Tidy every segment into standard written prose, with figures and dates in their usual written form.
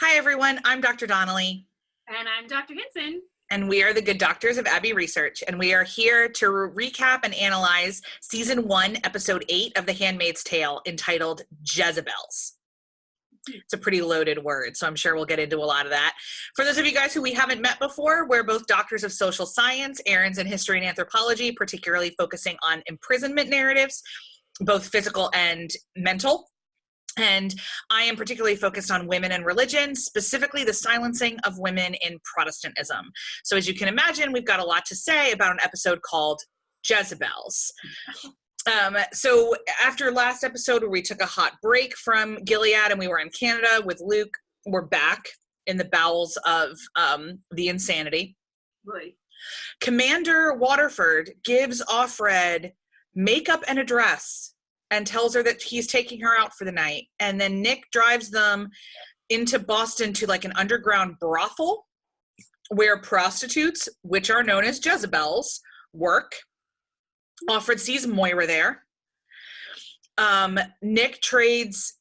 Hi, everyone. I'm Dr. Donnelly. And I'm Dr. Hinson. And we are the Good Doctors of Abbey Research. And we are here to recap and analyze Season 1, Episode 8 of The Handmaid's Tale, entitled Jezebels. It's a pretty loaded word, so I'm sure we'll get into a lot of that. For those of you guys who we haven't met before, we're both doctors of social science, Aaron's in history and anthropology, particularly focusing on imprisonment narratives, both physical and mental. And I am particularly focused on women and religion, specifically the silencing of women in Protestantism. So as you can imagine, we've got a lot to say about an episode called Jezebels. So after last episode where we took a hot break from Gilead and we were in Canada with Luke, we're back in the bowels of the insanity. Right. Commander Waterford gives Offred makeup and a dress and tells her that he's taking her out for the night. And then Nick drives them into Boston to like an underground brothel where prostitutes, which are known as Jezebels, work. Offred sees Moira there. Nick trades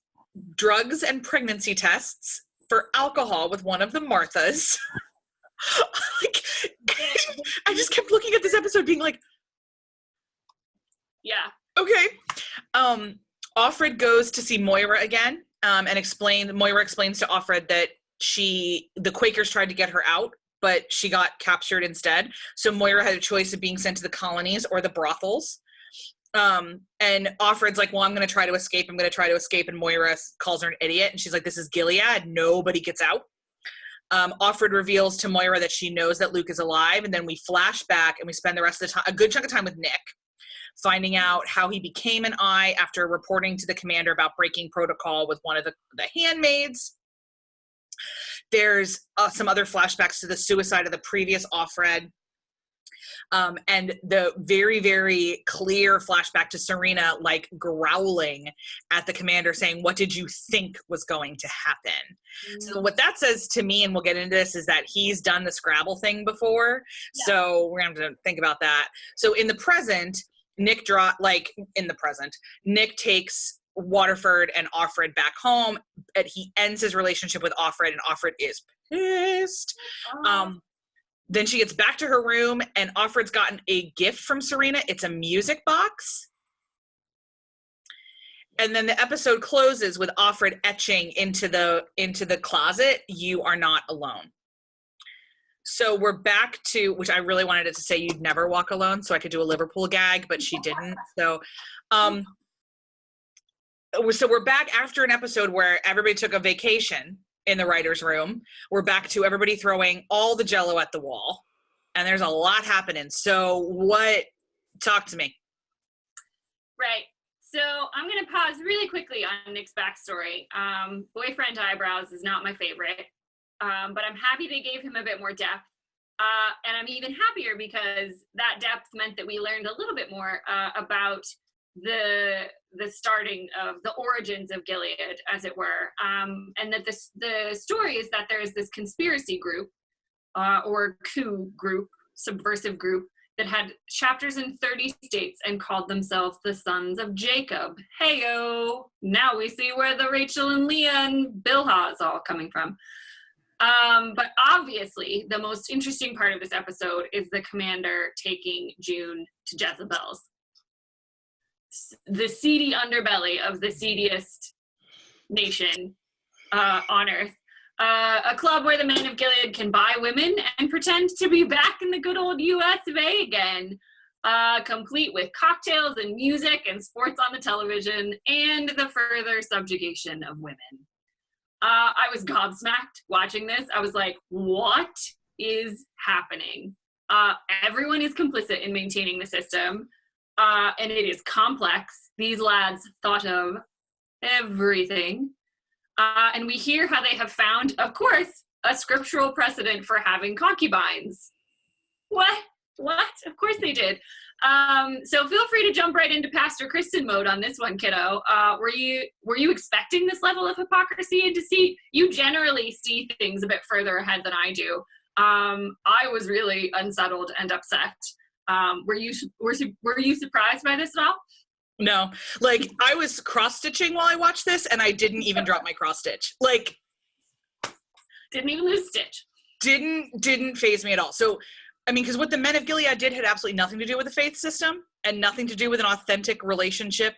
drugs and pregnancy tests for alcohol with one of the Marthas. I just kept looking at this episode being like, yeah. Okay. Offred goes to see Moira again, and Moira explains to Offred that the Quakers tried to get her out, but she got captured instead. So Moira had a choice of being sent to the colonies or the brothels. And Offred's like, well, I'm going to try to escape. And Moira calls her an idiot. And she's like, this is Gilead. Nobody gets out. Offred reveals to Moira that she knows that Luke is alive. And then we flash back and we spend the rest of the time, a good chunk of time with Nick, finding out how he became an eye after reporting to the commander about breaking protocol with one of the handmaids. There's some other flashbacks to the suicide of the previous Offred. And the very, very clear flashback to Serena, like growling at the commander saying, what did you think was going to happen? Mm-hmm. So what that says to me, and we'll get into this, is that he's done the Scrabble thing before. Yeah. So we're going to have to think about that. So in the present, Nick takes Waterford and Offred back home, and he ends his relationship with Offred, and Offred is pissed. Then she gets back to her room, and Offred's gotten a gift from Serena. It's a music box. And then the episode closes with Offred etching into the closet, "You are not alone." So we're back to, which I really wanted it to say, "You'd never walk alone," so I could do a Liverpool gag, but she didn't. So we're back after an episode where everybody took a vacation in the writer's room. We're back to everybody throwing all the Jell-O at the wall, and there's a lot happening. So talk to me. Right. So I'm going to pause really quickly on Nick's backstory. Boyfriend eyebrows is not my favorite. But I'm happy they gave him a bit more depth. And I'm even happier because that depth meant that we learned a little bit more about the starting of the origins of Gilead, as it were. And that the story is that there is this conspiracy group or coup group, subversive group, that had chapters in 30 states and called themselves the Sons of Jacob. Hey-o! Now we see where the Rachel and Leah and Bilhah is all coming from. But obviously, the most interesting part of this episode is the commander taking June to Jezebel's, the seedy underbelly of the seediest nation on earth. A club where the men of Gilead can buy women and pretend to be back in the good old US of A again, complete with cocktails and music and sports on the television and the further subjugation of women. I was gobsmacked watching this. I was like, what is happening? Everyone is complicit in maintaining the system, and it is complex. These lads thought of everything. And we hear how they have found, of course, a scriptural precedent for having concubines. What? Of course they did. So feel free to jump right into Pastor Kristen mode on this one, kiddo. Were you expecting this level of hypocrisy and deceit? You generally see things a bit further ahead than I do. I was really unsettled and upset. Were you surprised by this at all? No, like I was cross stitching while I watched this, and I didn't even drop my cross stitch. Like Didn't even lose Stitch. Didn't faze me at all. So, I mean, because what the men of Gilead did had absolutely nothing to do with the faith system and nothing to do with an authentic relationship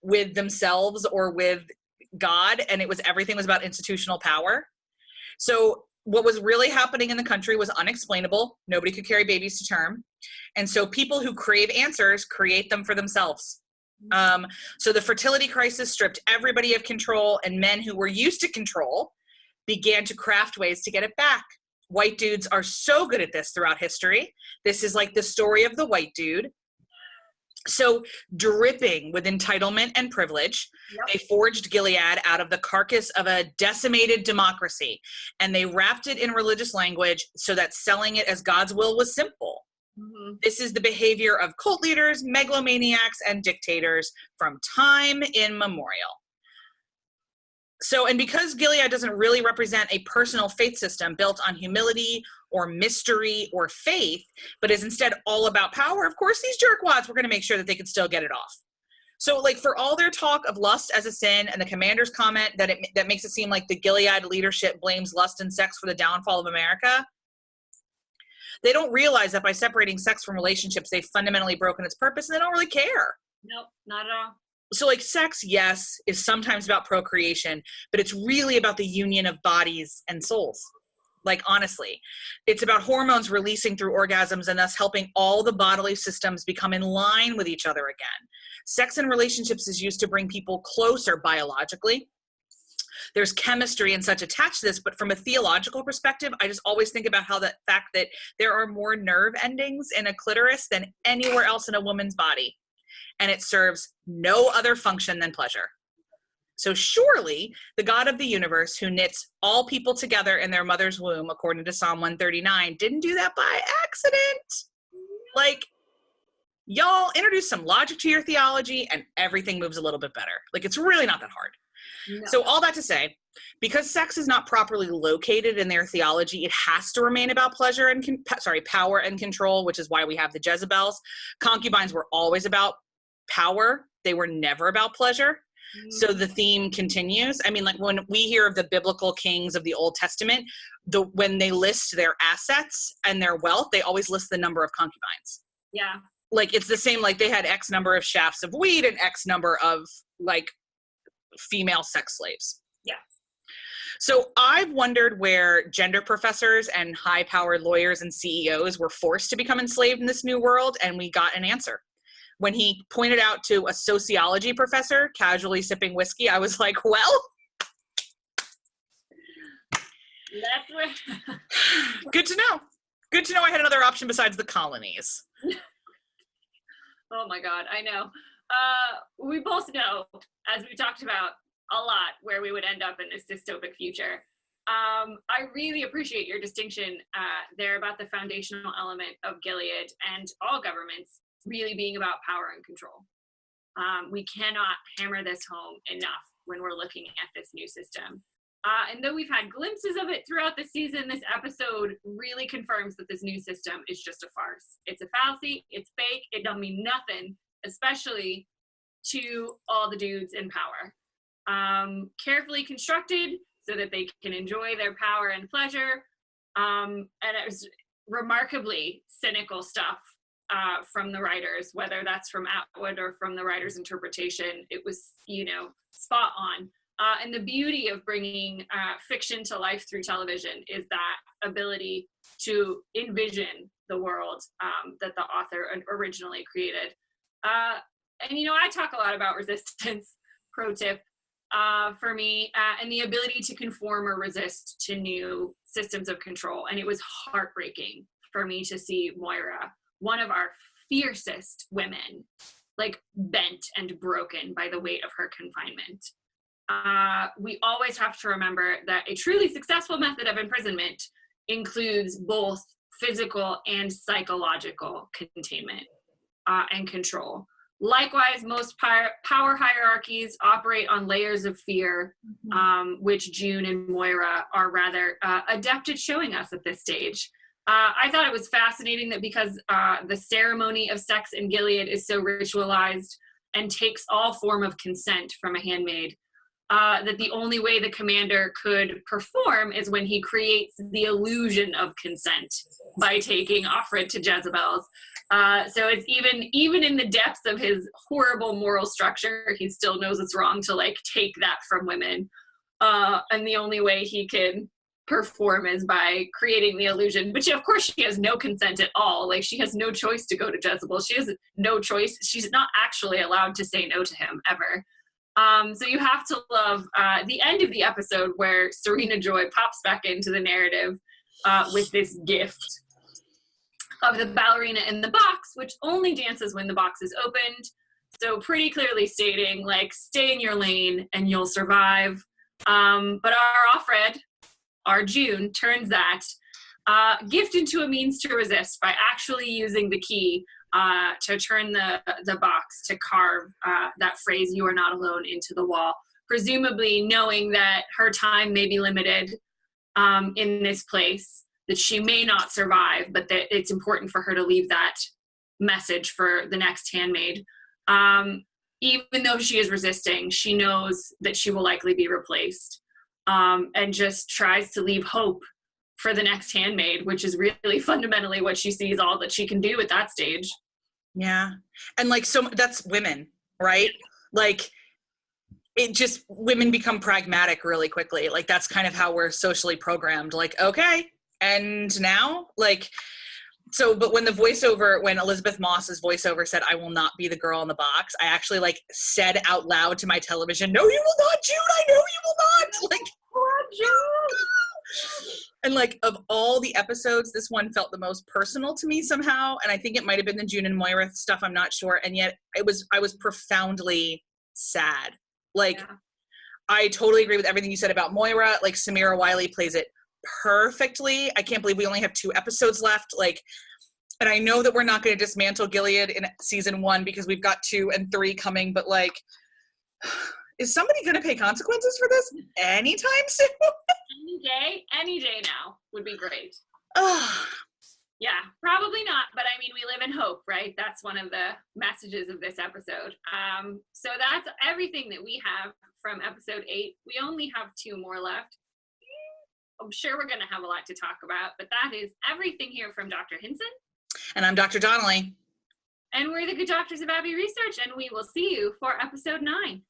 with themselves or with God. And everything was about institutional power. So what was really happening in the country was unexplainable. Nobody could carry babies to term. And so people who crave answers create them for themselves. So the fertility crisis stripped everybody of control, and men who were used to control began to craft ways to get it back. White dudes are so good at this throughout history. This is like the story of the white dude. So dripping with entitlement and privilege, They forged Gilead out of the carcass of a decimated democracy, and they wrapped it in religious language so that selling it as God's will was simple. Mm-hmm. This is the behavior of cult leaders, megalomaniacs, and dictators from time immemorial. So, and because Gilead doesn't really represent a personal faith system built on humility or mystery or faith, but is instead all about power, of course, these jerkwads were going to make sure that they could still get it off. So, like, for all their talk of lust as a sin and the commander's comment that makes it seem like the Gilead leadership blames lust and sex for the downfall of America, they don't realize that by separating sex from relationships, they've fundamentally broken its purpose, and they don't really care. Nope, not at all. So, like, sex, yes, is sometimes about procreation, but it's really about the union of bodies and souls. Like, honestly, it's about hormones releasing through orgasms and thus helping all the bodily systems become in line with each other again. Sex and relationships is used to bring people closer biologically. There's chemistry and such attached to this, but from a theological perspective, I just always think about how the fact that there are more nerve endings in a clitoris than anywhere else in a woman's body, and it serves no other function than pleasure. So surely the God of the universe, who knits all people together in their mother's womb, according to Psalm 139, didn't do that by accident. Like, y'all introduce some logic to your theology and everything moves a little bit better. Like, it's really not that hard. No. So all that to say, because sex is not properly located in their theology, it has to remain about pleasure and power and control, which is why we have the Jezebels. Concubines were always about power. They were never about pleasure. So the theme continues. I mean, like, when we hear of the biblical kings of the Old Testament, when they list their assets and their wealth, they always list the number of concubines. Yeah. Like, it's the same, like, they had X number of shafts of wheat and X number of, like, female sex slaves. Yeah. So I've wondered where gender professors and high-powered lawyers and CEOs were forced to become enslaved in this new world, and we got an answer. When he pointed out to a sociology professor casually sipping whiskey, I was like, well, that's where good to know. Good to know I had another option besides the colonies. Oh my God, I know. We both know, as we talked about a lot, where we would end up in this dystopic future. I really appreciate your distinction there about the foundational element of Gilead and all governments really being about power and control. We cannot hammer this home enough when we're looking at this new system. And though we've had glimpses of it throughout the season, this episode really confirms that this new system is just a farce. It's a fallacy, it's fake, it don't mean nothing, especially to all the dudes in power. Carefully constructed so that they can enjoy their power and pleasure. And it was remarkably cynical stuff from the writers, whether that's from Atwood or from the writer's interpretation. It was, spot on. And the beauty of bringing fiction to life through television is that ability to envision the world that the author originally created. And I talk a lot about resistance, pro tip for me, and the ability to conform or resist to new systems of control. And it was heartbreaking for me to see Moira, one of our fiercest women, like, bent and broken by the weight of her confinement. We always have to remember that a truly successful method of imprisonment includes both physical and psychological containment and control. Likewise, most power hierarchies operate on layers of fear, which June and Moira are rather adept at showing us at this stage. I thought it was fascinating that because the ceremony of sex in Gilead is so ritualized and takes all form of consent from a handmaid, that the only way the commander could perform is when he creates the illusion of consent by taking Offred to Jezebel's. So it's even in the depths of his horrible moral structure, he still knows it's wrong to like take that from women. And the only way he can perform is by creating the illusion, but of course she has no consent at all. Like, she has no choice to go to Jezebel. She has no choice. She's not actually allowed to say no to him ever. So you have to love the end of the episode where Serena Joy pops back into the narrative with this gift of the ballerina in the box, which only dances when the box is opened. So pretty clearly stating, like, stay in your lane and you'll survive. But our Offred, our June, turns that gift into a means to resist by actually using the key to turn the box to carve that phrase, "You are not alone," into the wall, presumably knowing that her time may be limited in this place, that she may not survive, but that it's important for her to leave that message for the next handmaid. Even though she is resisting, she knows that she will likely be replaced, and just tries to leave hope for the next handmaid, which is really fundamentally what she sees all that she can do at that stage. Yeah. And like, so that's women, right? Like, it just, women become pragmatic really quickly. Like, that's kind of how we're socially programmed. Like, okay, and now, like, so, but when when Elizabeth Moss's voiceover said, "I will not be the girl in the box," I actually like said out loud to my television, "No, you will not, June. I know you will not." Like, oh, June. And like, of all the episodes, this one felt the most personal to me somehow. And I think it might've been the June and Moira stuff. I'm not sure. And yet I was profoundly sad. Like, yeah. I totally agree with everything you said about Moira. Like, Samira Wiley plays it perfectly. I can't believe we only have 2 episodes left. Like, and I know that we're not going to dismantle Gilead in season 1 because we've got 2 and 3 coming, but like, is somebody going to pay consequences for this anytime soon? Any day now would be great. Yeah, probably not, but I mean, we live in hope, right? That's one of the messages of this episode. So that's everything that we have from episode 8. We only have 2 more left. I'm sure we're going to have a lot to talk about, but that is everything here from Dr. Hinson. And I'm Dr. Donnelly. And we're the Good Doctors of Abbey Research, and we will see you for episode 9.